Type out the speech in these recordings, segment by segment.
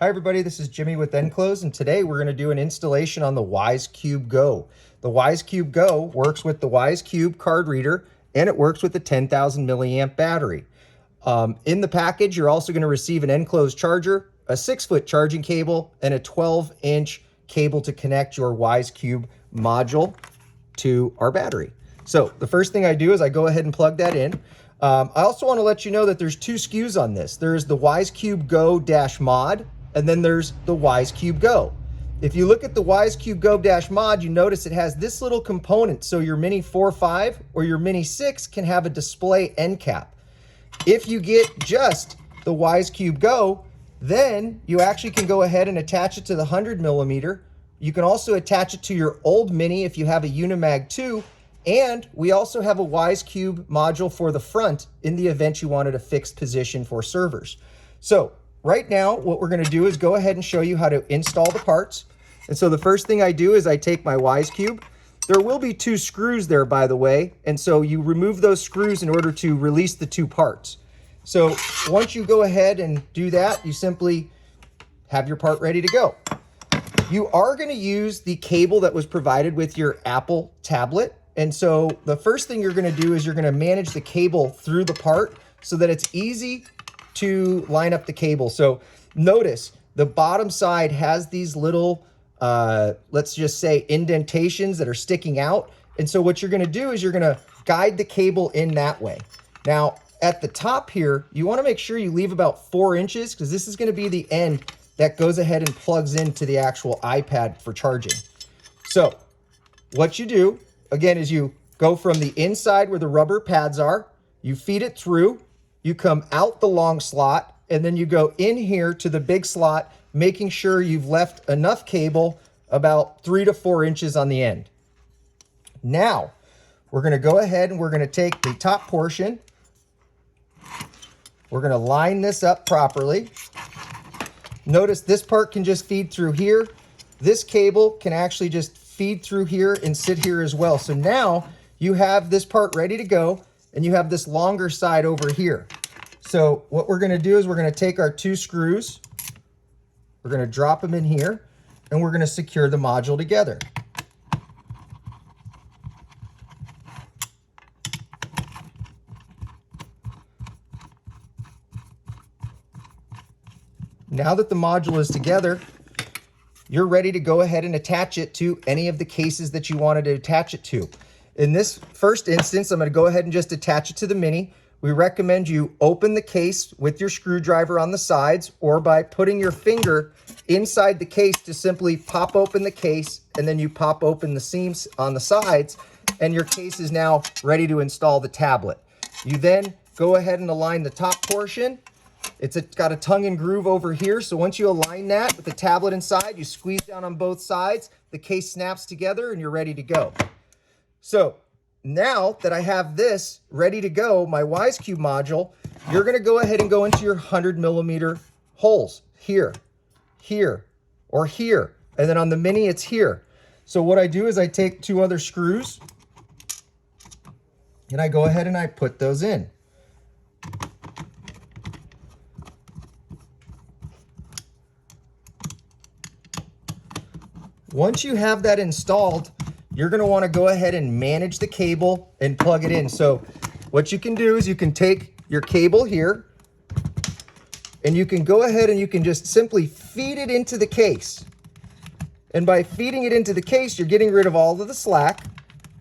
Hi everybody, this is Jimmy with Nclose, and today we're going to do an installation on the WISECUBE-GO. The WISECUBE-GO works with the WISECUBE card reader, and it works with the 10,000 milliamp battery. In the package, you're also going to receive an Nclose charger, a 6-foot charging cable, and a 12-inch cable to connect your WISECUBE module to our battery. So the first thing I do is I go ahead and plug that in. I also want to let you know that there's two SKUs on this. There's the WISECUBE-GO-mod, and then there's the WISECUBE-GO. If you look at the WISECUBE-GO-mod, you notice it has this little component, so your Mini 4.5 or your Mini 6 can have a display end cap. If you get just the WISECUBE-GO, then you actually can go ahead and attach it to the 100 millimeter. You can also attach it to your old Mini if you have a Unimag 2, and we also have a WISECUBE module for the front in the event you wanted a fixed position for servers. So right now, what we're going to do is go ahead and show you how to install the parts. And so the first thing I do is I take my WISECUBE. There will be two screws there, by the way, and so you remove those screws in order to release the two parts. So once you go ahead and do that, you simply have your part ready to go. You are going to use the cable that was provided with your Apple tablet. And so the first thing you're going to do is you're going to manage the cable through the part so that it's easy to line up the cable. So notice the bottom side has these little, let's just say indentations that are sticking out. And so what you're going to do is you're going to guide the cable in that way. Now at the top here, you want to make sure you leave about 4 inches because this is going to be the end that goes ahead and plugs into the actual iPad for charging. So what you do again is you go from the inside where the rubber pads are, you feed it through, you come out the long slot, and then you go in here to the big slot, making sure you've left enough cable about 3 to 4 inches on the end. Now, we're going to go ahead and we're going to take the top portion. We're going to line this up properly. Notice this part can just feed through here. This cable can actually just feed through here and sit here as well. So now you have this part ready to go, and you have this longer side over here. So what we're going to do is we're going to take our 2 screws, we're going to drop them in here, and we're going to secure the module together. Now that the module is together, you're ready to go ahead and attach it to any of the cases that you wanted to attach it to. In this first instance, I'm going to go ahead and just attach it to the Mini. We recommend you open the case with your screwdriver on the sides or by putting your finger inside the case to simply pop open the case, and then you pop open the seams on the sides, and your case is now ready to install the tablet. You then go ahead and align the top portion. It's got a tongue and groove over here, so once you align that with the tablet inside, you squeeze down on both sides, the case snaps together, and you're ready to go. So now that I have this ready to go, my WISECUBE module, you're going to go ahead and go into your 100 millimeter holes here, here, or here. And then on the Mini, it's here. So what I do is I take 2 other screws and I go ahead and I put those in. Once you have that installed, you're going to want to go ahead and manage the cable and plug it in. So what you can do is you can take your cable here and you can go ahead and you can just simply feed it into the case. And by feeding it into the case, you're getting rid of all of the slack.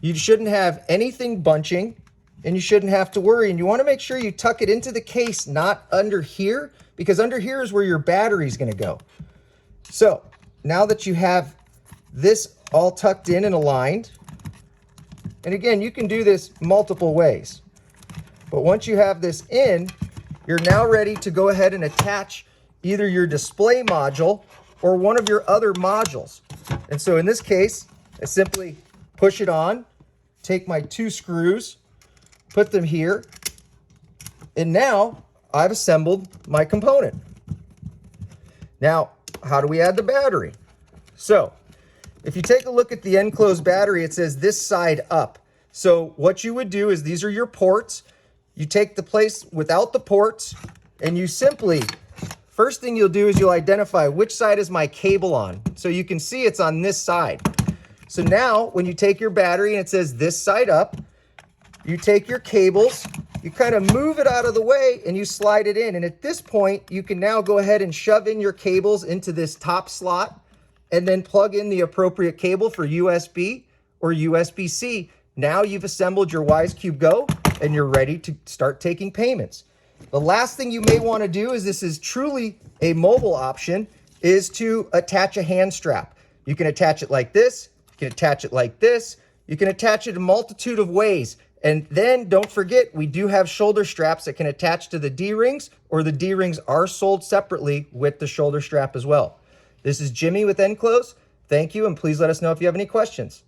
You shouldn't have anything bunching and you shouldn't have to worry. And you want to make sure you tuck it into the case, not under here, because under here is where your battery is going to go. So now that you have this all tucked in and aligned, and again, you can do this multiple ways, but once you have this in, you're now ready to go ahead and attach either your display module or one of your other modules. And so in this case, I simply push it on, take my 2 screws, put them here, and now I've assembled my component. Now, how do we add the battery? So if you take a look at the Nclose battery, it says this side up. So what you would do is these are your ports. You take the place without the ports and you simply First thing you'll do is you'll identify which side is my cable on. So you can see it's on this side. So now when you take your battery and it says this side up, you take your cables, you kind of move it out of the way and you slide it in. And at this point, you can now go ahead and shove in your cables into this top slot and then plug in the appropriate cable for USB or USB-C. Now you've assembled your WISECUBE-GO and you're ready to start taking payments. The last thing you may want to do, is this is truly a mobile option, is to attach a hand strap. You can attach it like this, you can attach it like this, you can attach it a multitude of ways. And then don't forget, we do have shoulder straps that can attach to the D-rings, or the D-rings are sold separately with the shoulder strap as well. This is Jimmy with Nclose. Thank you, and please let us know if you have any questions.